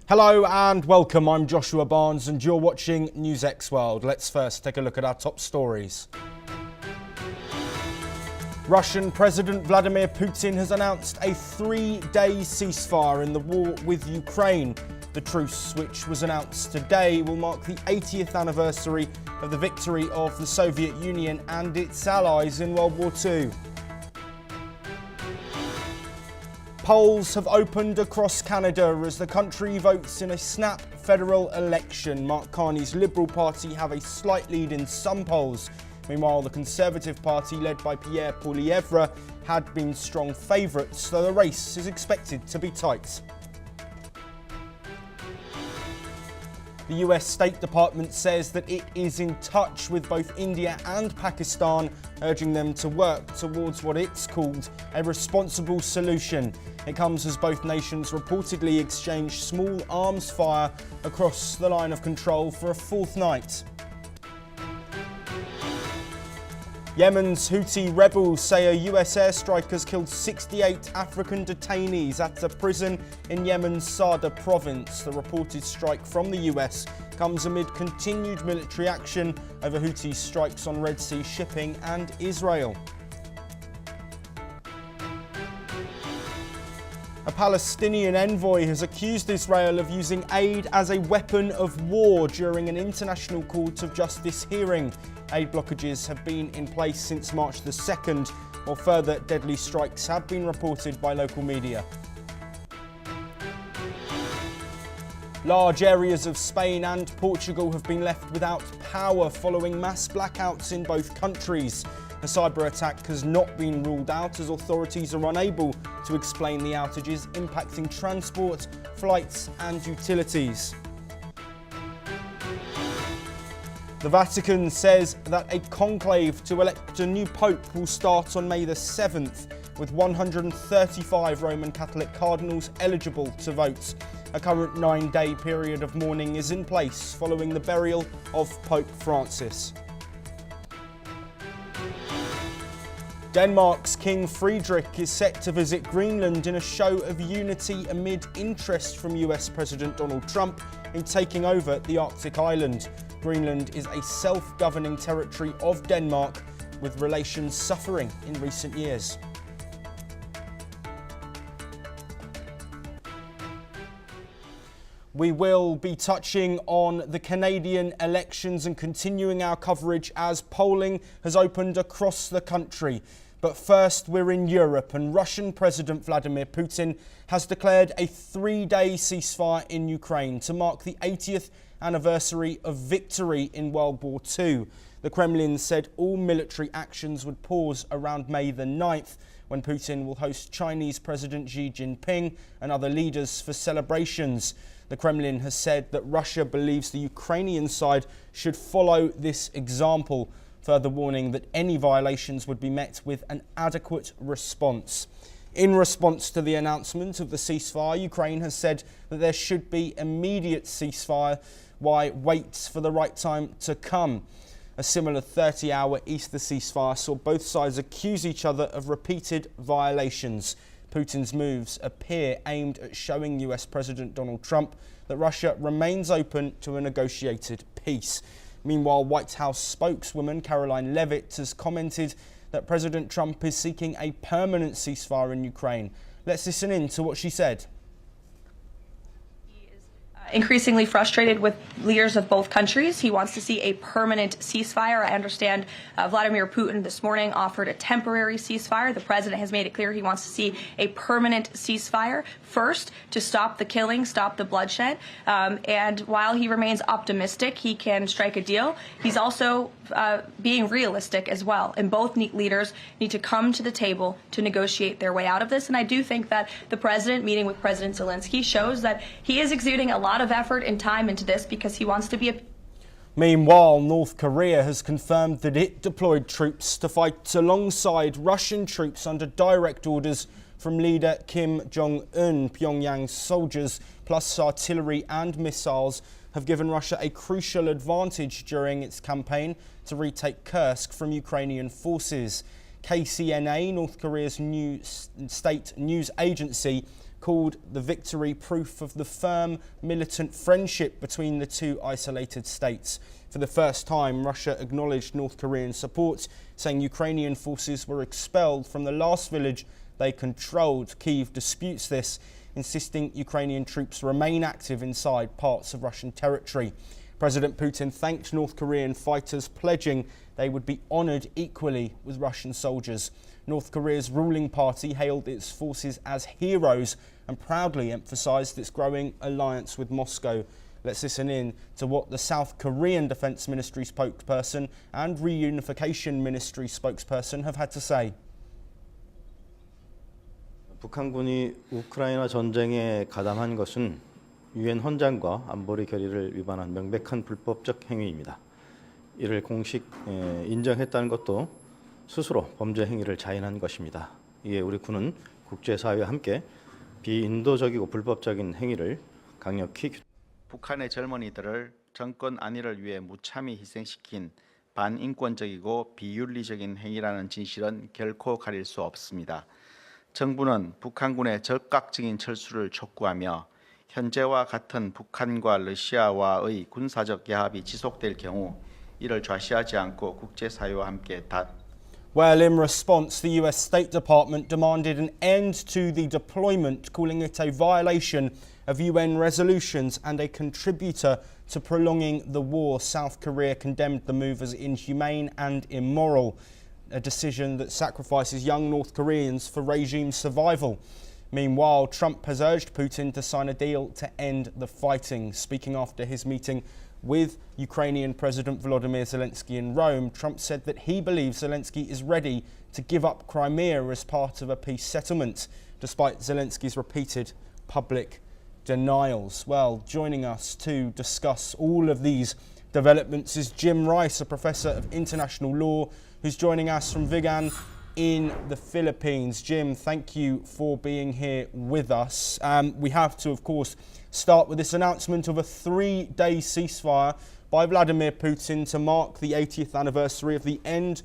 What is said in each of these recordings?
Hello and welcome, I'm Joshua Barnes and you're watching NewsX World. Let's first take a look at our top stories. Russian President Vladimir Putin has announced a 3-day ceasefire in the war with Ukraine. The truce, which was announced today, will mark the 80th anniversary of the victory of the Soviet Union and its allies in World War II. Polls have opened across Canada as the country votes in a snap federal election. Mark Carney's Liberal Party have a slight lead in some polls. Meanwhile, the Conservative Party, led by Pierre Poilievre, had been strong favourites, though the race is expected to be tight. The US State Department says that it is in touch with both India and Pakistan, urging them to work towards what it's called a responsible solution. It comes as both nations reportedly exchanged small arms fire across the line of control for a fourth night. Yemen's Houthi rebels say a US airstrike has killed 68 African detainees at a prison in Yemen's Sada province. The reported strike from the US comes amid continued military action over Houthi strikes on Red Sea shipping and Israel. A Palestinian envoy has accused Israel of using aid as a weapon of war during an International Court of Justice hearing. Aid blockages have been in place since March the 2nd, while further deadly strikes have been reported by local media. Large areas of Spain and Portugal have been left without power following mass blackouts in both countries. A cyber attack has not been ruled out as authorities are unable to explain the outages impacting transport, flights and utilities. The Vatican says that a conclave to elect a new pope will start on May the 7th, with 135 Roman Catholic cardinals eligible to vote. A current 9-day period of mourning is in place following the burial of Pope Francis. Denmark's King Friedrich is set to visit Greenland in a show of unity amid interest from US President Donald Trump in taking over the Arctic island. Greenland is a self-governing territory of Denmark, with relations suffering in recent years. We will be touching on the Canadian elections and continuing our coverage as polling has opened across the country. But first, we're in Europe, and Russian President Vladimir Putin has declared a 3-day ceasefire in Ukraine to mark the 80th anniversary of victory in World War II. The Kremlin said all military actions would pause around May the 9th, when Putin will host Chinese President Xi Jinping and other leaders for celebrations. The Kremlin has said that Russia believes the Ukrainian side should follow this example, further warning that any violations would be met with an adequate response. In response to the announcement of the ceasefire, Ukraine has said that there should be immediate ceasefire while waits for the right time to come. A similar 30-hour Easter ceasefire saw both sides accuse each other of repeated violations. Putin's moves appear aimed at showing US President Donald Trump that Russia remains open to a negotiated peace. Meanwhile, White House spokeswoman Caroline Leavitt has commented that President Trump is seeking a permanent ceasefire in Ukraine. Let's listen in to what she said. Increasingly frustrated with leaders of both countries. He wants to see a permanent ceasefire. I understand Vladimir Putin this morning offered a temporary ceasefire. The president has made it clear he wants to see a permanent ceasefire first to stop the killing, stop the bloodshed. And while he remains optimistic he can strike a deal, he's also being realistic as well. And both leaders need to come to the table to negotiate their way out of this. And I do think that the president meeting with President Zelensky shows that he is exuding a lot of effort and time into this because he wants to be a... Meanwhile, North Korea has confirmed that it deployed troops to fight alongside Russian troops under direct orders from leader Kim Jong-un. Pyongyang's soldiers, plus artillery and missiles, have given Russia a crucial advantage during its campaign to retake Kursk from Ukrainian forces. KCNA, North Korea's new state news agency, called the victory proof of the firm militant friendship between the two isolated states. For the first time, Russia acknowledged North Korean support, saying Ukrainian forces were expelled from the last village they controlled. Kyiv disputes this, insisting Ukrainian troops remain active inside parts of Russian territory. President Putin thanked North Korean fighters, pledging they would be honoured equally with Russian soldiers. North Korea's ruling party hailed its forces as heroes and proudly emphasised its growing alliance with Moscow. Let's listen in to what the South Korean Defence Ministry spokesperson and Reunification Ministry spokesperson have had to say. 북한군이 우크라이나 전쟁에 가담한 것은 유엔 헌장과 안보리 결의를 위반한 명백한 불법적 행위입니다. 이를 공식 인정했다는 것도 스스로 범죄 행위를 자인한 것입니다. 이에 우리 군은 국제사회와 함께 비인도적이고 불법적인 행위를 강력히 북한의 젊은이들을 정권 안위를 위해 무참히 희생시킨 반인권적이고 비윤리적인 행위라는 진실은 결코 가릴 수 없습니다. 정부는 북한군의 적극적인 철수를 촉구하며 현재와 같은 북한과 러시아와의 군사적 야합이 지속될 경우 이를 좌시하지 않고 국제사회와 함께 Well, in response, the US State Department demanded an end to the deployment, calling it a violation of UN resolutions and a contributor to prolonging the war. South Korea condemned the move as inhumane and immoral, a decision that sacrifices young North Koreans for regime survival. Meanwhile, Trump has urged Putin to sign a deal to end the fighting. Speaking after his meeting with Ukrainian President Vladimir Zelensky in Rome, Trump said that he believes Zelensky is ready to give up Crimea as part of a peace settlement, despite Zelensky's repeated public denials. Well, joining us to discuss all of these developments is Jim Rice, a professor of international law, who's joining us from Vigan in the Philippines. Jim, thank you for being here with us. We have to, of course, start with this announcement of a 3-day ceasefire by Vladimir Putin to mark the 80th anniversary of the end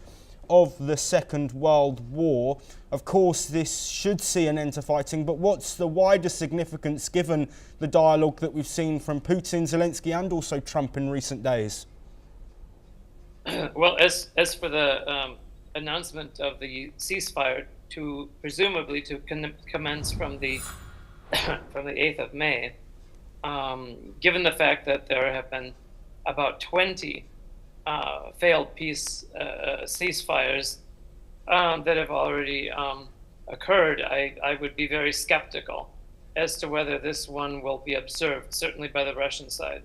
of the Second World War. Of course, this should see an end to fighting, but what's the wider significance given the dialogue that we've seen from Putin, Zelensky and also Trump in recent days? Well, as for the announcement of the ceasefire to presumably to commence from the from the 8th of May, given the fact that there have been about 20 failed peace ceasefires that have already occurred, I would be very skeptical as to whether this one will be observed, certainly by the Russian side.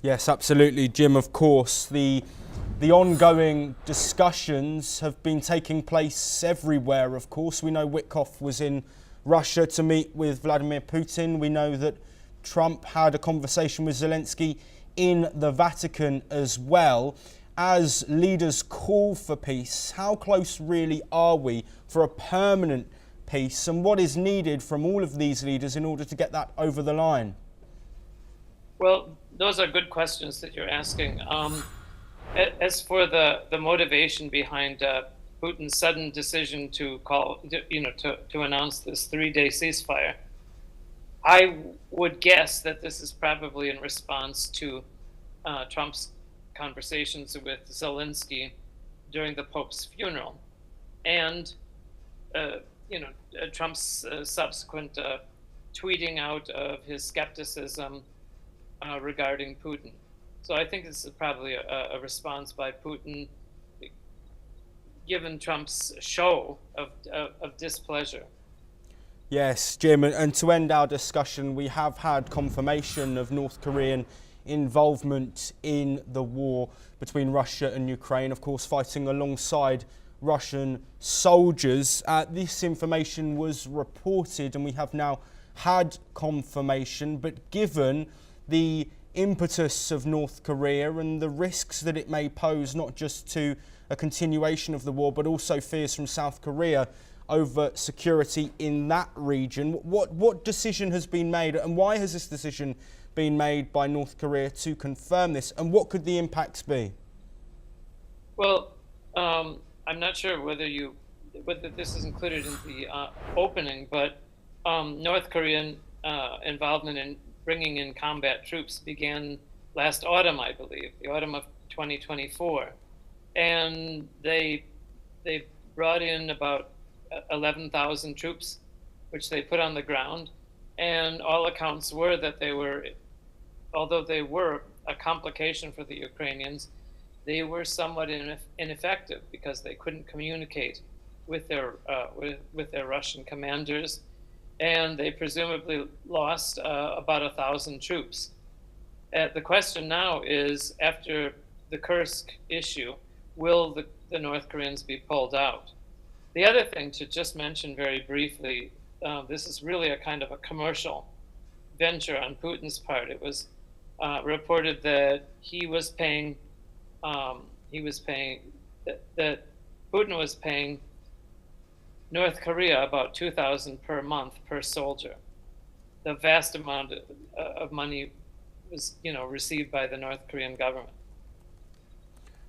Yes, absolutely, Jim. Of course, the ongoing discussions have been taking place everywhere, of course. We know Witkoff was in Russia to meet with Vladimir Putin. We know that Trump had a conversation with Zelensky in the Vatican as well. As leaders call for peace, how close really are we for a permanent peace, and what is needed from all of these leaders in order to get that over the line? Well, those are good questions that you're asking. As for the motivation behind Putin's sudden decision to to announce this 3-day ceasefire, I would guess that this is probably in response to Trump's conversations with Zelensky during the Pope's funeral, and Trump's subsequent tweeting out of his skepticism regarding Putin. So I think this is probably a response by Putin, given Trump's show of displeasure. Yes, Jim, and to end our discussion, we have had confirmation of North Korean involvement in the war between Russia and Ukraine, of course fighting alongside Russian soldiers. This information was reported and we have now had confirmation, but given the impetus of North Korea and the risks that it may pose not just to a continuation of the war but also fears from South Korea over security in that region, what decision has been made and why has this decision been made by North Korea to confirm this, and what could the impacts be? Well, I'm not sure whether this is included in the opening, but North Korean involvement in bringing in combat troops began last autumn, I believe, the autumn of 2024, and they brought in about 11,000 troops, which they put on the ground, and all accounts were that although they were a complication for the Ukrainians, they were somewhat ineffective because they couldn't communicate with their Russian commanders, and they presumably lost about 1,000 troops. The question now is, after the Kursk issue, will the North Koreans be pulled out? The other thing to just mention very briefly, this is really a kind of a commercial venture on Putin's part. It was reported that that Putin was paying North Korea about $2,000 per month per soldier. The vast amount of money was, received by the North Korean government.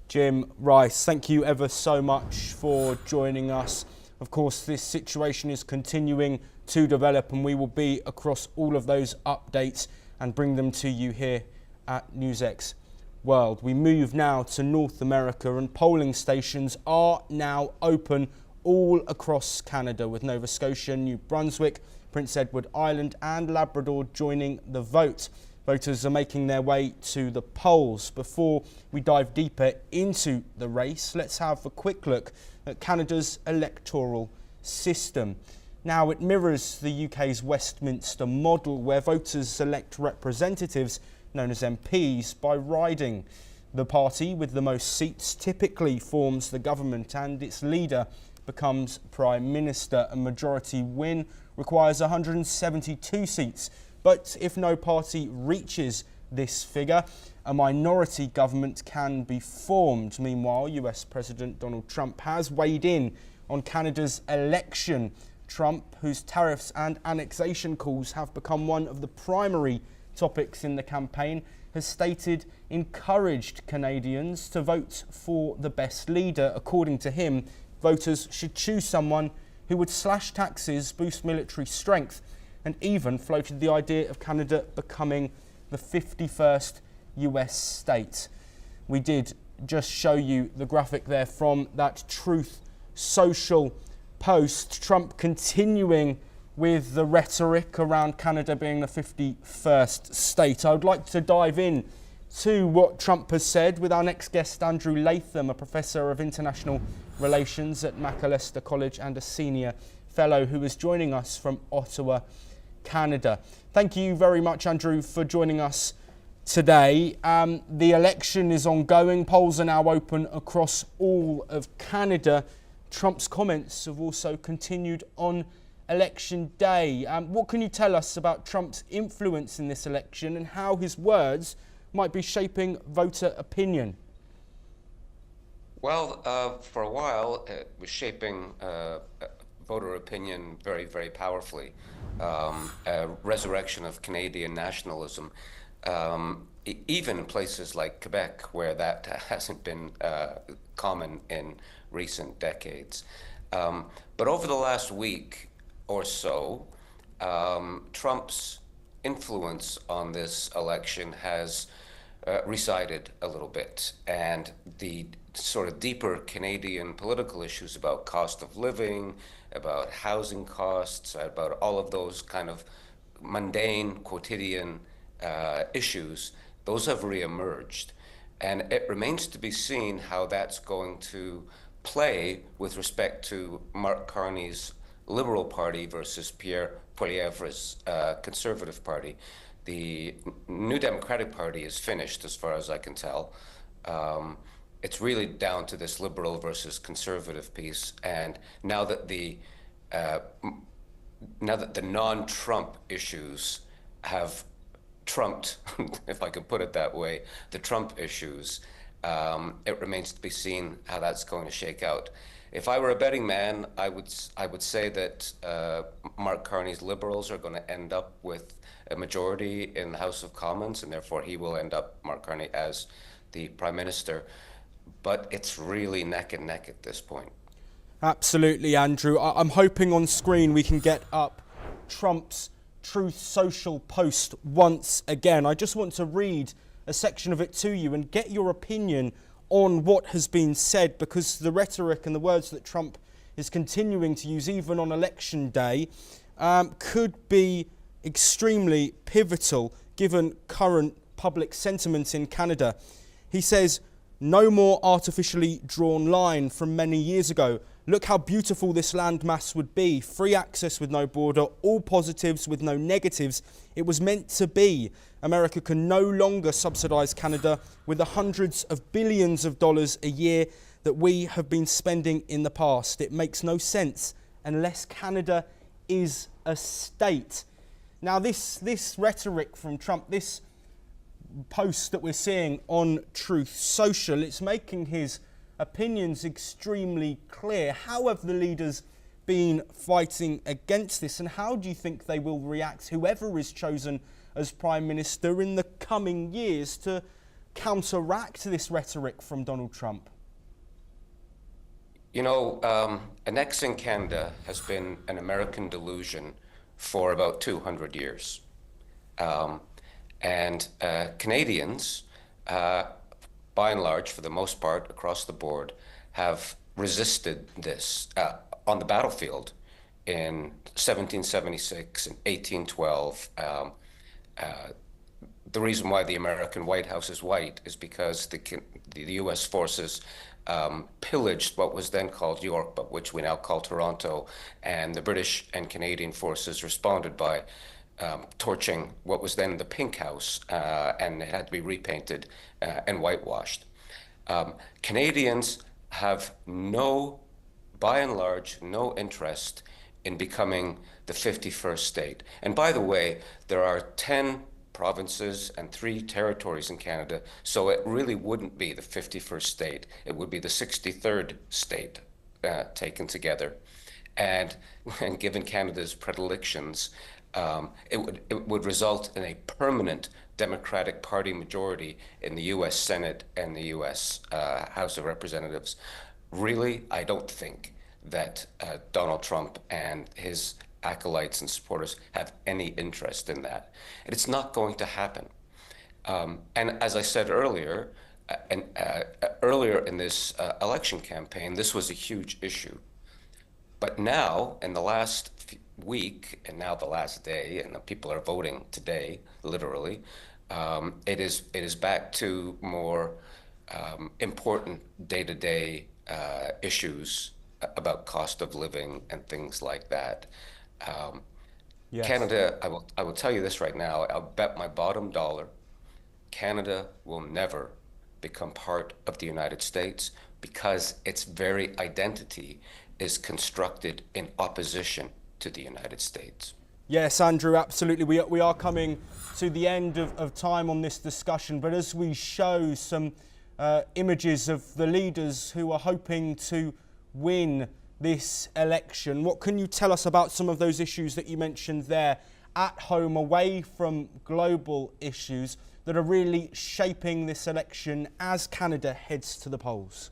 Jim Rice, thank you ever so much for joining us. Of course, this situation is continuing to develop, and we will be across all of those updates and bring them to you here at NewsX World. We move now to North America, and polling stations are now open all across Canada, with Nova Scotia, New Brunswick, Prince Edward Island and Labrador joining the vote. Voters are making their way to the polls. Before we dive deeper into the race, let's have a quick look at Canada's electoral system. Now, it mirrors the UK's Westminster model, where voters elect representatives, known as MPs, by riding. The party with the most seats typically forms the government, and its leader becomes Prime Minister. A majority win requires 172 seats. But if no party reaches this figure, a minority government can be formed. Meanwhile, US President Donald Trump has weighed in on Canada's election. Trump, whose tariffs and annexation calls have become one of the primary topics in the campaign, has stated encouraged Canadians to vote for the best leader. According to him, voters should choose someone who would slash taxes, boost military strength, and even floated the idea of Canada becoming the 51st US state. We did just show you the graphic there from that Truth Social post. Trump continuing with the rhetoric around Canada being the 51st state. I would like to dive in to what Trump has said with our next guest, Andrew Latham, a professor of international relations at Macalester College and a senior fellow who is joining us from Ottawa, Canada. Thank you very much, Andrew, for joining us today. The election is ongoing. Polls are now open across all of Canada. Trump's comments have also continued on election day. What can you tell us about Trump's influence in this election and how his words might be shaping voter opinion? Well, for a while, it was shaping voter opinion very, very powerfully. A resurrection of Canadian nationalism, even in places like Quebec, where that hasn't been common in recent decades. But over the last week or so, Trump's influence on this election has receded a little bit, and the sort of deeper Canadian political issues about cost of living, about housing costs, about all of those kind of mundane, quotidian issues, those have reemerged. And it remains to be seen how that's going to play with respect to Mark Carney's Liberal Party versus Pierre Poilievre's Conservative Party. The New Democratic Party is finished, as far as I can tell. It's really down to this Liberal versus Conservative piece. And now that the non-Trump issues have trumped, if I could put it that way, the Trump issues, it remains to be seen how that's going to shake out. If I were a betting man, I would say that Mark Carney's Liberals are going to end up with a majority in the House of Commons, and therefore he will end up, Mark Carney, as the Prime Minister. but it's really neck and neck at this point. Absolutely, Andrew. I'm hoping on screen we can get up Trump's Truth Social post once again. I just want to read a section of it to you and get your opinion on what has been said, because the rhetoric and the words that Trump is continuing to use even on election day could be extremely pivotal given current public sentiment in Canada. He says, "No more artificially drawn line from many years ago. Look how beautiful this landmass would be. Free access with no border, all positives with no negatives. It was meant to be. America can no longer subsidise Canada with the hundreds of billions of dollars a year that we have been spending in the past. It makes no sense unless Canada is a state." Now, this rhetoric from Trump, this post that we're seeing on Truth Social, it's making his opinions extremely clear. How have the leaders been fighting against this, and how do you think they will react, whoever is chosen as Prime Minister in the coming years, to counteract this rhetoric from Donald Trump? You know, annexing Canada has been an American delusion for about 200 years. Canadians, by and large, for the most part, across the board, have resisted this on the battlefield in 1776 and 1812. The reason why the American White House is white is because the U.S. forces pillaged what was then called York, but which we now call Toronto, and the British and Canadian forces responded by torching what was then the Pink House, and it had to be repainted and whitewashed. Canadians have by and large, no interest in becoming the 51st state. And by the way, there are 10 provinces and 3 territories in Canada, so it really wouldn't be the 51st state. It would be the 63rd state taken together. And given Canada's predilections, it would result in a permanent Democratic Party majority in the U.S. Senate and the U.S. House of Representatives. Really, I don't think that Donald Trump and his acolytes and supporters have any interest in that. And it's not going to happen. And as I said earlier, earlier in this election campaign, this was a huge issue. But now, in the last week, and now the last day, and the people are voting today, literally, it is back to more important day-to-day issues about cost of living and things like that. Yes. Canada, I will tell you this right now, I'll bet my bottom dollar, Canada will never become part of the United States because its very identity is constructed in opposition to the United States. Yes, Andrew, absolutely. We are coming to the end of time on this discussion, but as we show some images of the leaders who are hoping to win this election, what can you tell us about some of those issues that you mentioned there at home, away from global issues, that are really shaping this election as Canada heads to the polls?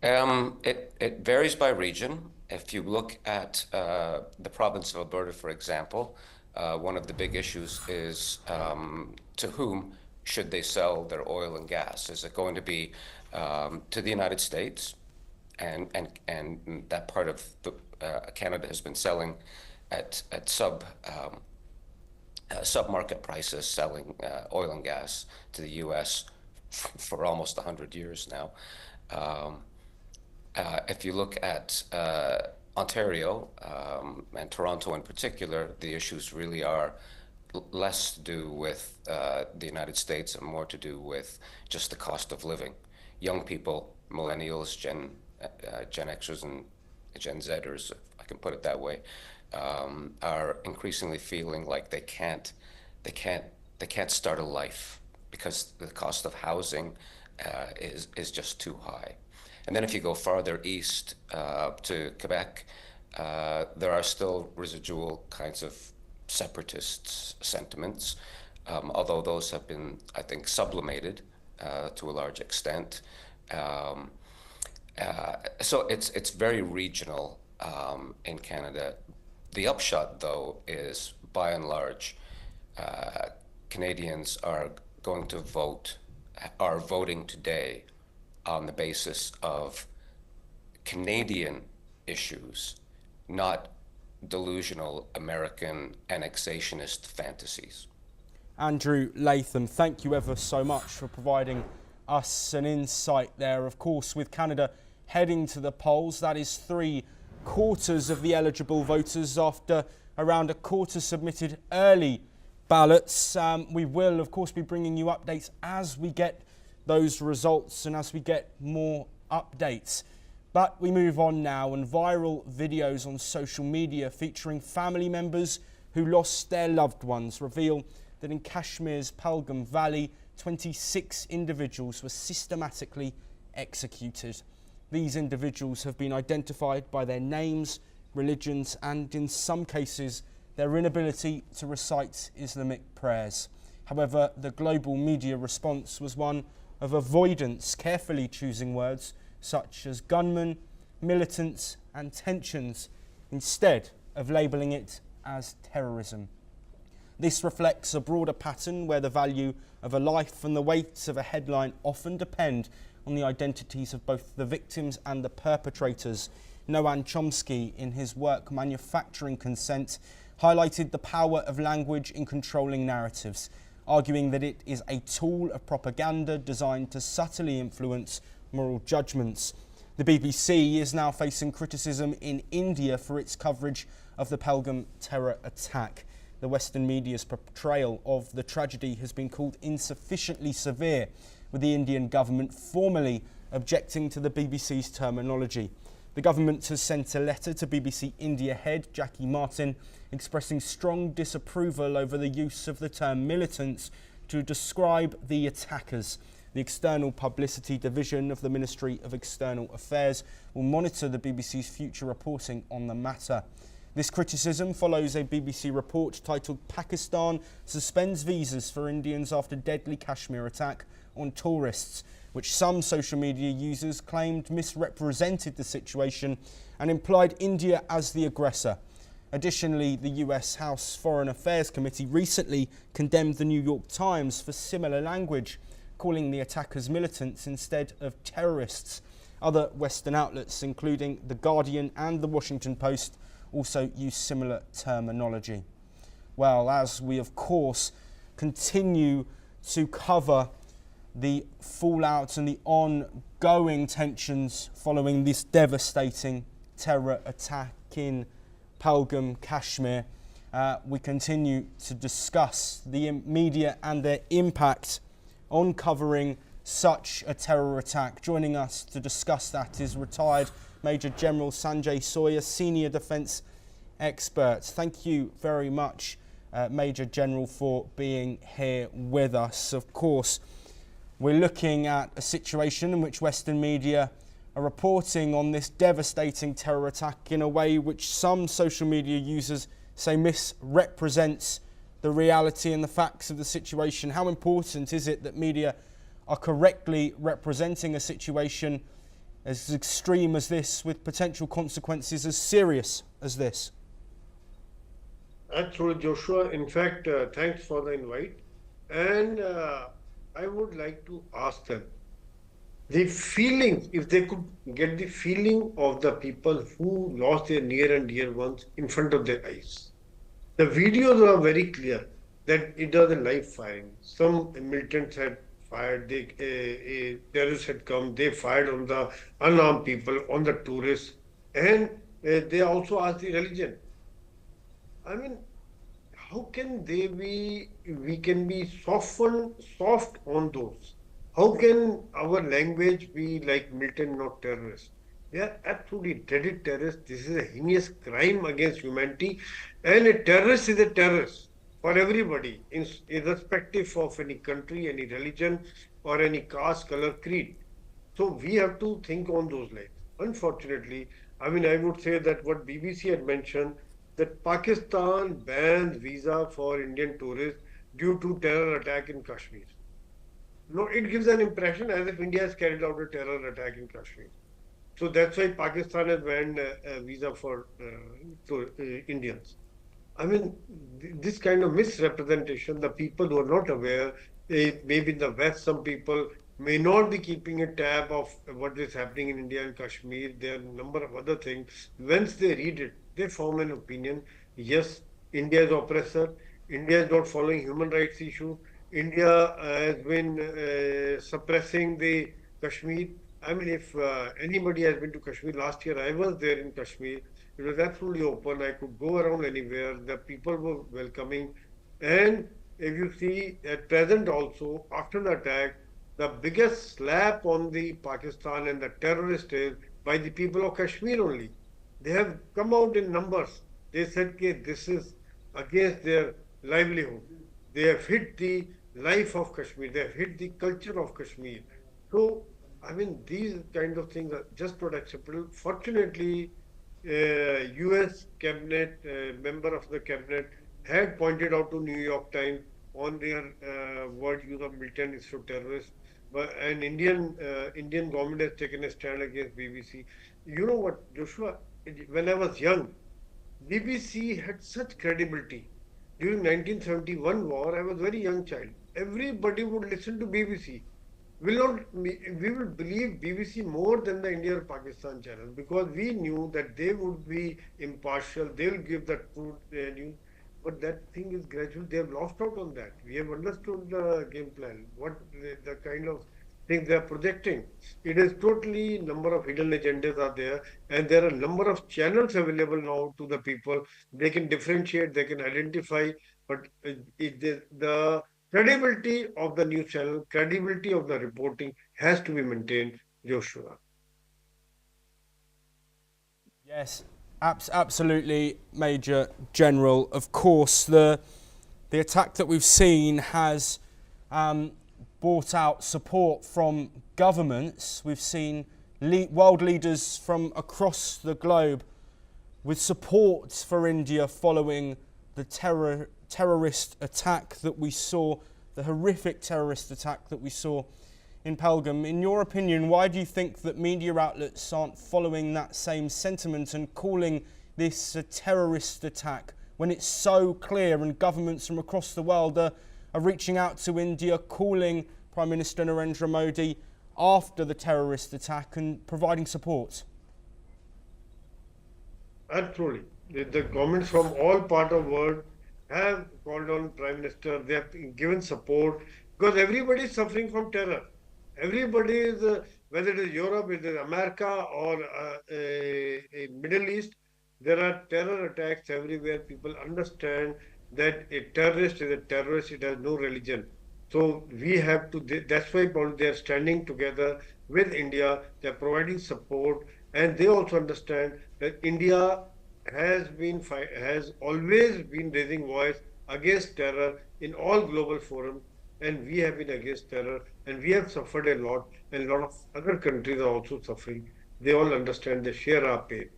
It varies by region. If you look at the province of Alberta, for example, one of the big issues is to whom should they sell their oil and gas? Is it going to be to the United States? And that part of Canada has been selling at sub-market prices, selling oil and gas to the U.S. for almost 100 years now. If you look at Ontario and Toronto in particular, the issues really are less to do with the United States and more to do with just the cost of living. Young people, millennials, Gen Xers and Gen Zers, if I can put it that way, are increasingly feeling like they can't start a life because the cost of housing is just too high. And then if you go farther east to Quebec, there are still residual kinds of separatist sentiments, although those have been, I think, sublimated to a large extent. So it's very regional in Canada. The upshot, though, is by and large, Canadians are voting today on the basis of Canadian issues, not delusional American annexationist fantasies. Andrew Latham, thank you ever so much for providing us an insight there. Of course, with Canada heading to the polls, that is 3/4 of the eligible voters after around a quarter submitted early ballots. We will, of course, be bringing you updates as we get those results and as we get more updates. But we move on now, and viral videos on social media featuring family members who lost their loved ones reveal that in Kashmir's Pahalgam Valley, 26 individuals were systematically executed. These individuals have been identified by their names, religions, and in some cases, their inability to recite Islamic prayers. However, the global media response was one of avoidance, carefully choosing words such as gunmen, militants, and tensions, instead of labelling it as terrorism. This reflects a broader pattern where the value of a life and the weight of a headline often depend on the identities of both the victims and the perpetrators. Noam Chomsky, in his work Manufacturing Consent, highlighted the power of language in controlling narratives, arguing that it is a tool of propaganda designed to subtly influence moral judgments. The BBC is now facing criticism in India for its coverage of the Pahalgam terror attack. The Western media's portrayal of the tragedy has been called insufficiently severe, with the Indian government formally objecting to the BBC's terminology. The government has sent a letter to BBC India head Jackie Martin expressing strong disapproval over the use of the term militants to describe the attackers. The External Publicity Division of the Ministry of External Affairs will monitor the BBC's future reporting on the matter. This criticism follows a BBC report titled "Pakistan Suspends Visas for Indians After Deadly Kashmir Attack on Tourists," which some social media users claimed misrepresented the situation and implied India as the aggressor. Additionally, the US House Foreign Affairs Committee recently condemned the New York Times for similar language, calling the attackers militants instead of terrorists. Other Western outlets, including The Guardian and The Washington Post, also use similar terminology. Well, as we of course continue to cover the fallout and the ongoing tensions following this devastating terror attack in Pahalgam, Kashmir, we continue to discuss the media and their impact on covering such a terror attack. Joining us to discuss that is retired Major General Sanjay Sawyer, Senior Defence Expert. Thank you very much, Major General, for being here with us. Of course, we're looking at a situation in which Western media are reporting on this devastating terror attack in a way which some social media users say misrepresents the reality and the facts of the situation. How important is it that media are correctly representing a situation as extreme as this, with potential consequences as serious as this? Absolutely, Joshua. In fact, thanks for the invite. And I would like to ask them the feeling, if they could get the feeling of the people who lost their near and dear ones in front of their eyes. The videos are very clear that it was a live firing. Some militants had fired, terrorists had come, they fired on the unarmed people, on the tourists, and they also asked the religion. I mean, how can we can be soft on those? How can our language be like militant, not terrorist? They are absolutely dreaded terrorists. This is a heinous crime against humanity, and a terrorist is a terrorist for everybody, irrespective of any country, any religion, or any caste, color, creed. So we have to think on those lines. Unfortunately, I would say that what BBC had mentioned, that Pakistan bans visa for Indian tourists due to terror attack in Kashmir. No, it gives an impression as if India has carried out a terror attack in Kashmir. So that's why Pakistan has banned a visa for Indians. I mean, this kind of misrepresentation, the people who are not aware, maybe in the West, some people may not be keeping a tab of what is happening in India and Kashmir. There are a number of other things. Once they read it, they form an opinion. Yes, India is oppressor. India is not following human rights issue. India has been suppressing the Kashmir. I mean, if anybody has been to Kashmir, last year I was there in Kashmir. It was absolutely open. I could go around anywhere. The people were welcoming. And if you see at present also, after the attack, the biggest slap on the Pakistan and the terrorist is by the people of Kashmir only. They have come out in numbers. They said that this is against their livelihood. They have hit the life of Kashmir. They have hit the culture of Kashmir. So, I mean, these kind of things are just not acceptable. Fortunately, U.S. cabinet, member of the cabinet, had pointed out to New York Times on their word use of militant Islam terrorists, but an Indian government has taken a stand against BBC. You know what, Joshua? When I was young, BBC had such credibility. During 1971 war, I was a very young child. Everybody would listen to BBC. We will believe BBC more than the India or Pakistan channel because we knew that they would be impartial, they will give the truth news. But that thing is gradual. They have lost out on that. We have understood the game plan, what the kind of things they are projecting. It is totally number of hidden agendas are there, and there are a number of channels available now to the people. They can differentiate, they can identify, but the credibility of the news channel, credibility of the reporting has to be maintained, Joshua. Yes, absolutely, Major General. Of course, the attack that we've seen has brought out support from governments. We've seen world leaders from across the globe with support for India following the terrorist attack that we saw, the horrific terrorist attack that we saw in Pelgam. In your opinion, why do you think that media outlets aren't following that same sentiment and calling this a terrorist attack when it's so clear and governments from across the world are reaching out to India, calling Prime Minister Narendra Modi after the terrorist attack and providing support? Absolutely. The governments from all parts of the world have called on Prime Minister. They have given support because everybody is suffering from terror. Everybody is, whether it is Europe, whether it is America or a Middle East, there are terror attacks everywhere. People understand that a terrorist is a terrorist. It has no religion. So we have to, that's why they are standing together with India. They are providing support, and they also understand that India has always been raising voice against terror in all global forums, and we have been against terror, and we have suffered a lot, and a lot of other countries are also suffering. They all understand, they share our pain.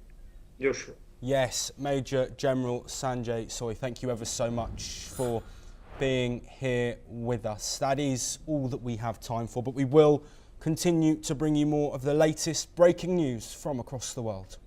Joshua. Yes, Major General Sanjay Soy, thank you ever so much for being here with us. That is all that we have time for, but we will continue to bring you more of the latest breaking news from across the world.